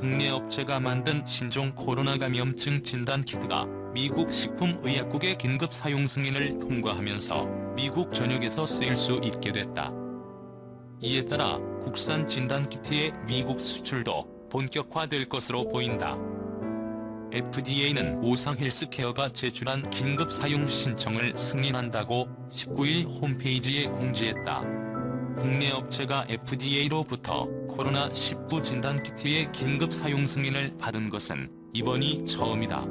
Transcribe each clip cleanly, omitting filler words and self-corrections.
국내 업체가 만든 신종 코로나 감염증 진단키트가 미국 식품의약국의 긴급 사용 승인을 통과하면서 미국 전역에서 쓰일 수 있게 됐다. 이에 따라 국산 진단키트의 미국 수출도 본격화될 것으로 보인다. FDA는 오상헬스케어가 제출한 긴급 사용 신청을 승인한다고 19일 홈페이지에 공지했다. 국내 업체가 FDA로부터 코로나19 진단키트의 긴급 사용 승인을 받은 것은 이번이 처음이다.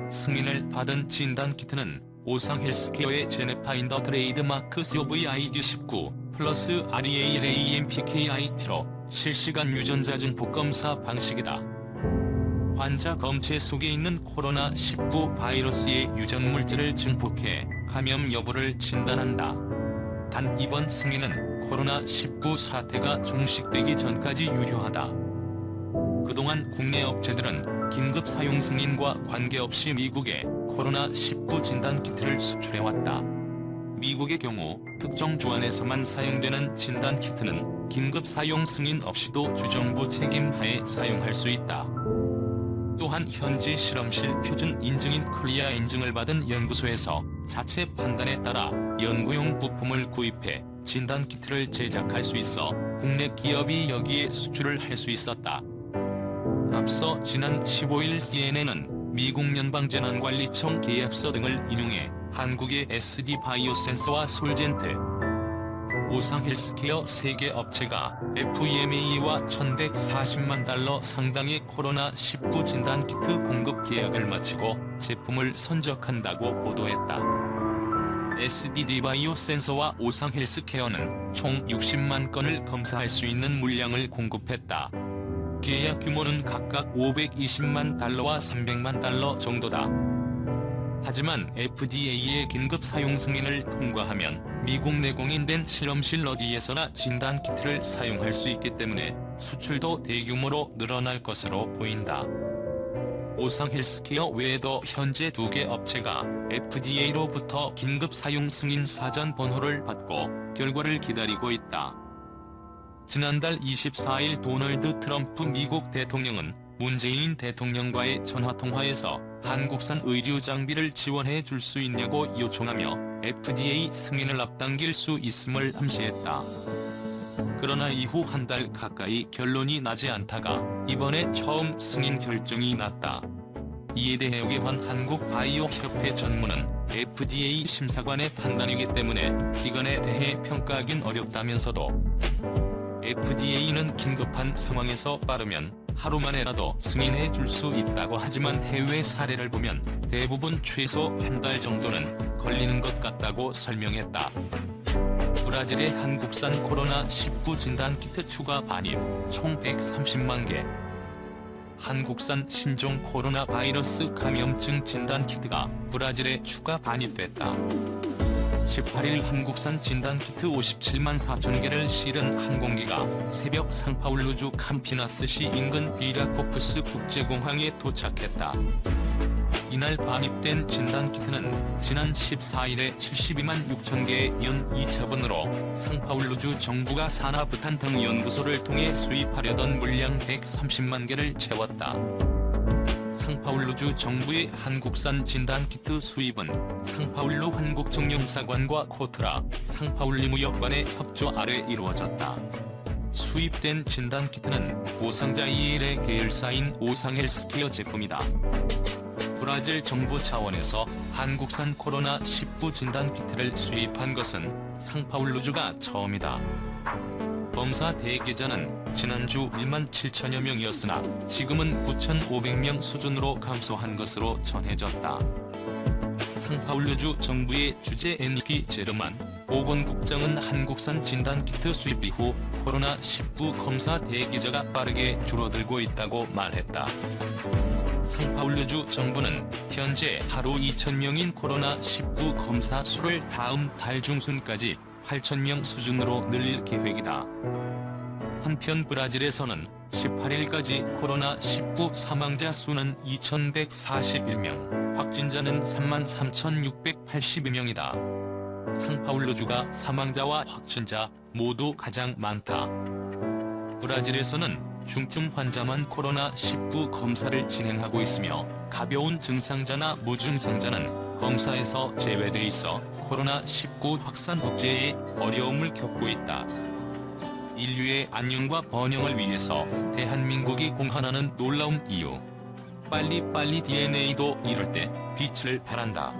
승인을 받은 진단키트는 오상헬스케어의 제네파인더 트레이드마크 COVID-19 플러스 REALAMPKIT로 실시간 유전자 증폭 검사 방식이다. 환자 검체 속에 있는 코로나19 바이러스의 유전물질을 증폭해 감염 여부를 진단한다. 단 이번 승인은 코로나19 사태가 종식되기 전까지 유효하다. 그동안 국내 업체들은 긴급 사용 승인과 관계없이 미국에 코로나19 진단키트를 수출해왔다. 미국의 경우 특정 주안에서만 사용되는 진단키트는 긴급 사용 승인 없이도 주정부 책임하에 사용할 수 있다. 또한 현지 실험실 표준 인증인 클리아 인증을 받은 연구소에서 자체 판단에 따라 연구용 부품을 구입해 진단키트를 제작할 수 있어 국내 기업이 여기에 수출을 할 수 있었다. 앞서 지난 15일 CNN은 미국 연방재난관리청 계약서 등을 인용해 한국의 SD 바이오센서와 솔젠트, 오상헬스케어 3개 업체가 FEMA와 $1,140만 상당의 코로나19 진단키트 공급 계약을 마치고 제품을 선적한다고 보도했다. SDD 바이오센서와 오상헬스케어는 총 60만 건을 검사할 수 있는 물량을 공급했다. 계약 규모는 각각 $520만 와 $300만 정도다. 하지만 FDA의 긴급 사용 승인을 통과하면 미국 내 공인된 실험실 어디에서나 진단키트를 사용할 수 있기 때문에 수출도 대규모로 늘어날 것으로 보인다. 오상헬스케어 외에도 현재 2개 업체가 FDA로부터 긴급 사용 승인 사전 번호를 받고 결과를 기다리고 있다. 지난달 24일 도널드 트럼프 미국 대통령은 문재인 대통령과의 전화통화에서 한국산 의류 장비를 지원해 줄 수 있냐고 요청하며 FDA 승인을 앞당길 수 있음을 암시했다. 그러나 이후 한 달 가까이 결론이 나지 않다가 이번에 처음 승인 결정이 났다. 이에 대해 여기환 한국바이오협회 전무는 FDA 심사관의 판단이기 때문에 기간에 대해 평가하긴 어렵다면서도 FDA는 긴급한 상황에서 빠르면 하루 만에라도 승인해 줄 수 있다고 하지만 해외 사례를 보면 대부분 최소 한 달 정도는 걸리는 것 같다고 설명했다. 브라질의 한국산 코로나19 진단키트 추가 반입, 총 130만 개. 한국산 신종 코로나 바이러스 감염증 진단키트가 브라질에 추가 반입됐다. 18일 한국산 진단키트 57만 4천 개를 실은 항공기가 새벽 상파울루주 캠피나스시 인근 비라코푸스 국제공항에 도착했다. 이날 반입된 진단키트는 지난 14일에 72만 6천 개의 연 2차분으로 상파울루주 정부가 산하부탄 등 연구소를 통해 수입하려던 물량 130만 개를 채웠다. 상파울루주 정부의 한국산 진단키트 수입은 상파울루 한국정영사관과 코트라, 상파울리 무역관의 협조 아래 이루어졌다. 수입된 진단키트는 오상자 EL의 계열사인 오상헬스케어 제품이다. 브라질 정부 차원에서 한국산 코로나19 진단키트를 수입한 것은 상파울루주가 처음이다. 검사 대기자는 지난주 1만 7천여 명이었으나 지금은 9,500명 수준으로 감소한 것으로 전해졌다. 상파울루주 정부의 주재 엔리키 제르만 보건국장은 한국산 진단키트 수입 이후 코로나19 검사 대기자가 빠르게 줄어들고 있다고 말했다. 상파울루주 정부는 현재 하루 2,000명인 코로나19 검사 수를 다음 달 중순까지 8,000명 수준으로 늘릴 계획이다. 한편 브라질에서는 18일까지 코로나19 사망자 수는 2,141명, 확진자는 33,682명이다. 상파울루주가 사망자와 확진자 모두 가장 많다. 브라질에서는 중증 환자만 코로나19 검사를 진행하고 있으며 가벼운 증상자나 무증상자는 검사에서 제외돼 있어 코로나19 확산 억제에 어려움을 겪고 있다. 인류의 안녕과 번영을 위해서 대한민국이 공헌하는 놀라운 이유. 빨리빨리 DNA도 이럴 때 빛을 발한다.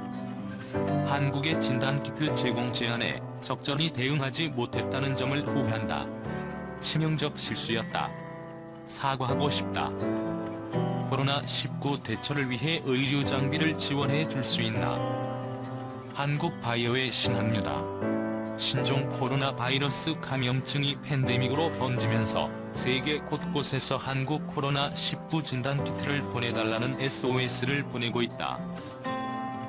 한국의 진단키트 제공 제한에 적절히 대응하지 못했다는 점을 후회한다. 치명적 실수였다. 사과하고 싶다. 코로나19 대처를 위해 의료 장비를 지원해 줄 수 있나? 한국바이오의 신한류다. 신종 코로나 바이러스 감염증이 팬데믹으로 번지면서 세계 곳곳에서 한국 코로나19 진단키트를 보내달라는 SOS를 보내고 있다.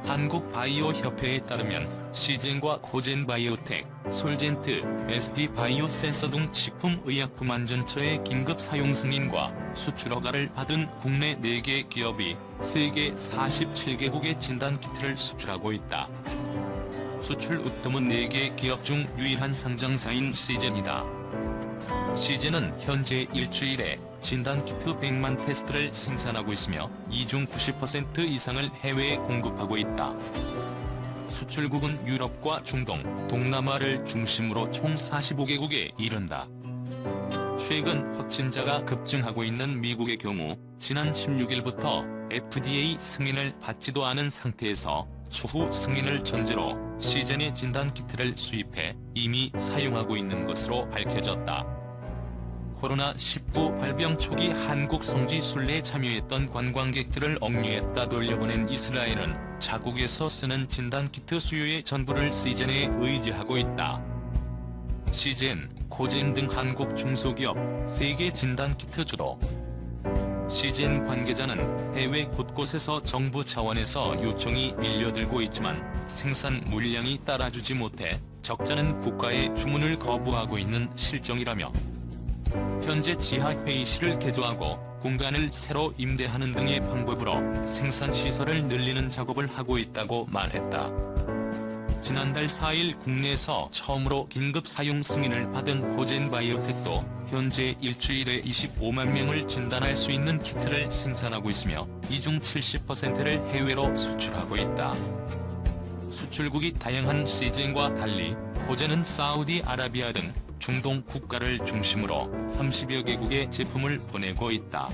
한국바이오협회에 따르면 시젠과 코젠바이오텍, 솔젠트, SP바이오센서 등 식품의약품안전처의 긴급 사용 승인과 수출 허가를 받은 국내 4개 기업이 세계 47개국에 진단키트를 수출하고 있다. 수출 으뜸은 4개 기업 중 유일한 상장사인 시젠이다. 시젠은 현재 일주일에 진단키트 100만 테스트를 생산하고 있으며 이 중 90% 이상을 해외에 공급하고 있다. 수출국은 유럽과 중동, 동남아를 중심으로 총 45개국에 이른다. 최근 확진자가 급증하고 있는 미국의 경우 지난 16일부터 FDA 승인을 받지도 않은 상태에서 추후 승인을 전제로 시젠의 진단키트를 수입해 이미 사용하고 있는 것으로 밝혀졌다. 코로나19 발병 초기 한국 성지 순례에 참여했던 관광객들을 억류했다 돌려보낸 이스라엘은 자국에서 쓰는 진단키트 수요의 전부를 시젠에 의지하고 있다. 시젠, 코젠 등 한국 중소기업, 세계 진단키트 주도. 시젠 관계자는 해외 곳곳에서 정부 차원에서 요청이 밀려들고 있지만 생산 물량이 따라주지 못해 적자는 국가의 주문을 거부하고 있는 실정이라며 현재 지하회의실을 개조하고 공간을 새로 임대하는 등의 방법으로 생산시설을 늘리는 작업을 하고 있다고 말했다. 지난달 4일 국내에서 처음으로 긴급 사용 승인을 받은 코젠바이오텍도 현재 일주일에 25만 명을 진단할 수 있는 키트를 생산하고 있으며 이 중 70%를 해외로 수출하고 있다. 수출국이 다양한 시젠과 달리 코젠은 사우디아라비아 등 중동 국가를 중심으로 30여 개국에 제품을 보내고 있다.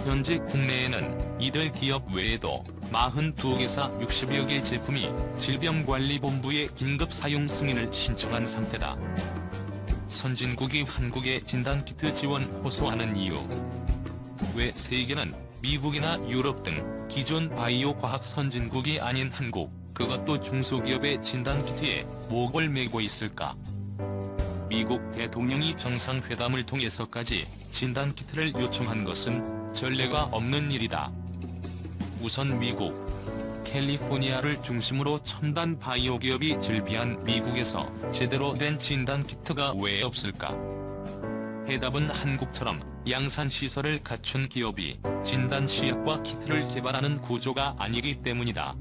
현재 국내에는 이들 기업 외에도 42개사 60여 개 제품이 질병관리본부에 긴급 사용 승인을 신청한 상태다. 선진국이 한국에 진단키트 지원 호소하는 이유. 왜 세계는 미국이나 유럽 등 기존 바이오 과학 선진국이 아닌 한국, 그것도 중소기업의 진단키트에 목을 메고 있을까? 미국 대통령이 정상회담을 통해서까지 진단키트를 요청한 것은 전례가 없는 일이다. 우선 미국, 캘리포니아를 중심으로 첨단 바이오 기업이 즐비한 미국에서 제대로 된 진단키트가 왜 없을까? 해답은 한국처럼 양산시설을 갖춘 기업이 진단시약과 키트를 개발하는 구조가 아니기 때문이다.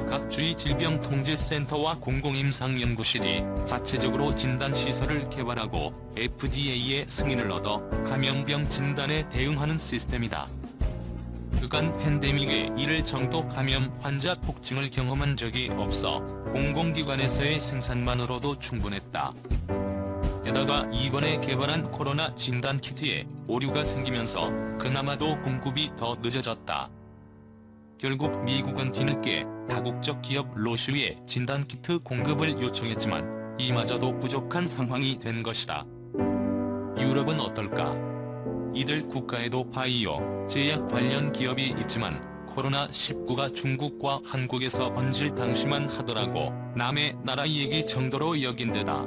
각 주의 질병통제센터와 공공임상연구실이 자체적으로 진단시설을 개발하고 FDA의 승인을 얻어 감염병 진단에 대응하는 시스템이다. 그간 팬데믹에 이를 정도 감염 환자 폭증을 경험한 적이 없어 공공기관에서의 생산만으로도 충분했다. 게다가 이번에 개발한 코로나 진단키트에 오류가 생기면서 그나마도 공급이 더 늦어졌다. 결국 미국은 뒤늦게 다국적 기업 로슈의 진단키트 공급을 요청했지만 이마저도 부족한 상황이 된 것이다. 유럽은 어떨까? 이들 국가에도 바이오, 제약 관련 기업이 있지만 코로나19가 중국과 한국에서 번질 당시만 하더라고 남의 나라 얘기 정도로 여긴 데다.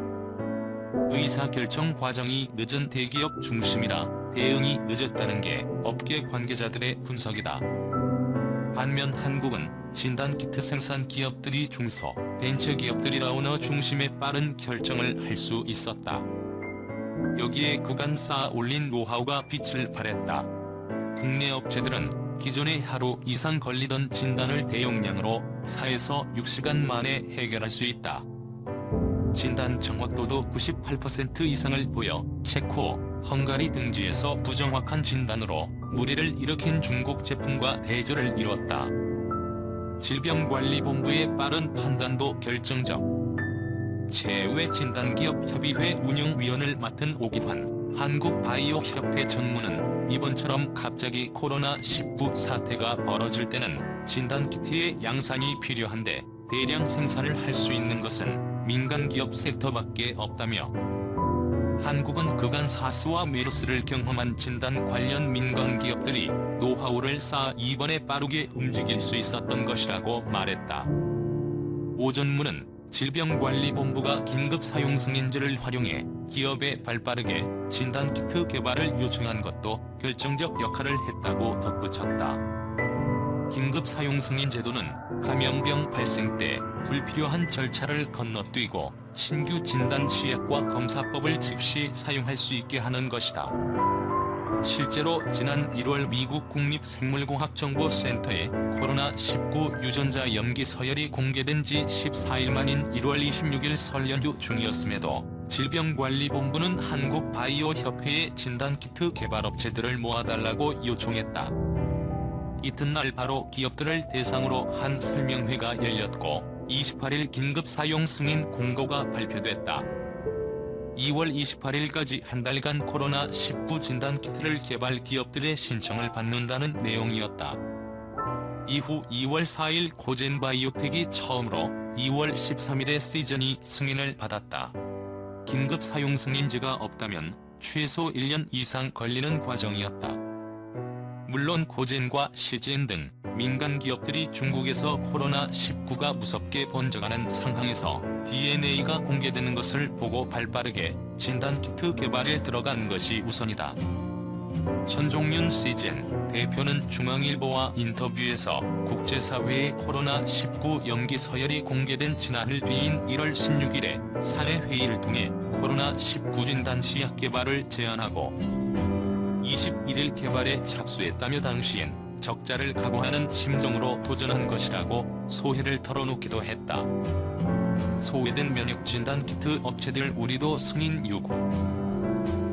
의사결정 과정이 늦은 대기업 중심이라 대응이 늦었다는 게 업계 관계자들의 분석이다. 반면 한국은 진단키트 생산 기업들이 중소, 벤처기업들이라 오너 중심의 빠른 결정을 할 수 있었다. 여기에 그간 쌓아 올린 노하우가 빛을 발했다. 국내 업체들은 기존에 하루 이상 걸리던 진단을 대용량으로 4에서 6시간 만에 해결할 수 있다. 진단 정확도도 98% 이상을 보여 체코, 헝가리 등지에서 부정확한 진단으로 물의를 일으킨 중국 제품과 대조를 이뤘다. 질병관리본부의 빠른 판단도 결정적. 제외진단기업협의회 운영위원을 맡은 오기환 한국바이오협회 전무는 이번처럼 갑자기 코로나19 사태가 벌어질 때는 진단키트의 양산이 필요한데 대량 생산을 할 수 있는 것은 민간기업 섹터밖에 없다며, 한국은 그간 사스와 메르스를 경험한 진단 관련 민간기업들이 노하우를 쌓아 이번에 빠르게 움직일 수 있었던 것이라고 말했다. 오 전무는 질병관리본부가 긴급사용승인제를 활용해 기업에 발빠르게 진단키트 개발을 요청한 것도 결정적 역할을 했다고 덧붙였다. 긴급사용승인 제도는 감염병 발생 때 불필요한 절차를 건너뛰고 신규 진단 시약과 검사법을 즉시 사용할 수 있게 하는 것이다. 실제로 지난 1월 미국 국립생물공학정보센터에 코로나19 유전자 염기 서열이 공개된 지 14일 만인 1월 26일 설 연휴 중이었음에도 질병관리본부는 한국바이오협회의 진단키트 개발업체들을 모아달라고 요청했다. 이튿날 바로 기업들을 대상으로 한 설명회가 열렸고 28일 긴급사용 승인 공고가 발표됐다. 2월 28일까지 한 달간 코로나19 진단키트를 개발 기업들의 신청을 받는다는 내용이었다. 이후 2월 4일 코젠바이오텍이 처음으로 2월 13일에 시즌이 승인을 받았다. 긴급사용 승인제가 없다면 최소 1년 이상 걸리는 과정이었다. 물론 코젠과 시젠 등 민간 기업들이 중국에서 코로나19가 무섭게 번져가는 상황에서 DNA가 공개되는 것을 보고 발빠르게 진단키트 개발에 들어간 것이 우선이다. 천종윤 시젠 대표는 중앙일보와 인터뷰에서 국제사회의 코로나19 염기 서열이 공개된 지나흘 뒤인 1월 16일에 사내 회의를 통해 코로나19 진단 시약 개발을 제안하고 21일 개발에 착수했다며 당시엔 적자를 각오하는 심정으로 도전한 것이라고 소회를 털어놓기도 했다. 소외된 면역진단키트 업체들 우리도 승인 요구.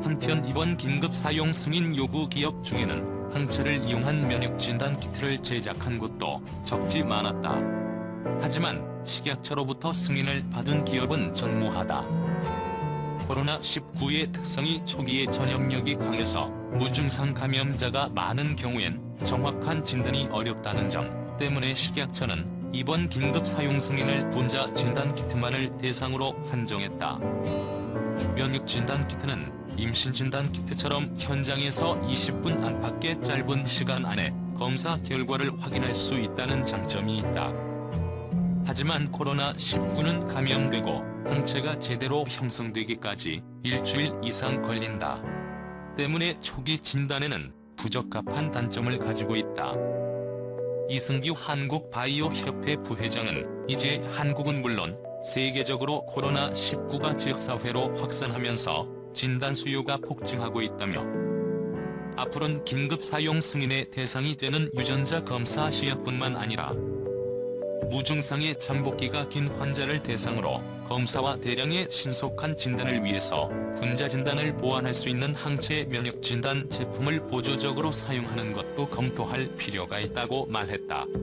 한편 이번 긴급사용 승인 요구 기업 중에는 항체를 이용한 면역진단키트를 제작한 곳도 적지 않았다. 하지만 식약처로부터 승인을 받은 기업은 전무하다. 코로나19의 특성이 초기에 전염력이 강해서 무증상 감염자가 많은 경우엔 정확한 진단이 어렵다는 점 때문에 식약처는 이번 긴급 사용 승인을 분자 진단키트만을 대상으로 한정했다. 면역 진단키트는 임신 진단키트처럼 현장에서 20분 안팎의 짧은 시간 안에 검사 결과를 확인할 수 있다는 장점이 있다. 하지만 코로나19는 감염되고 항체가 제대로 형성되기까지 일주일 이상 걸린다. 때문에 초기 진단에는 부적합한 단점을 가지고 있다. 이승규 한국바이오협회 부회장은 이제 한국은 물론 세계적으로 코로나19가 지역사회로 확산하면서 진단 수요가 폭증하고 있다며, 앞으로는 긴급사용 승인의 대상이 되는 유전자 검사 시약뿐만 아니라 무증상의 잠복기가 긴 환자를 대상으로 검사와 대량의 신속한 진단을 위해서 분자 진단을 보완할 수 있는 항체 면역 진단 제품을 보조적으로 사용하는 것도 검토할 필요가 있다고 말했다.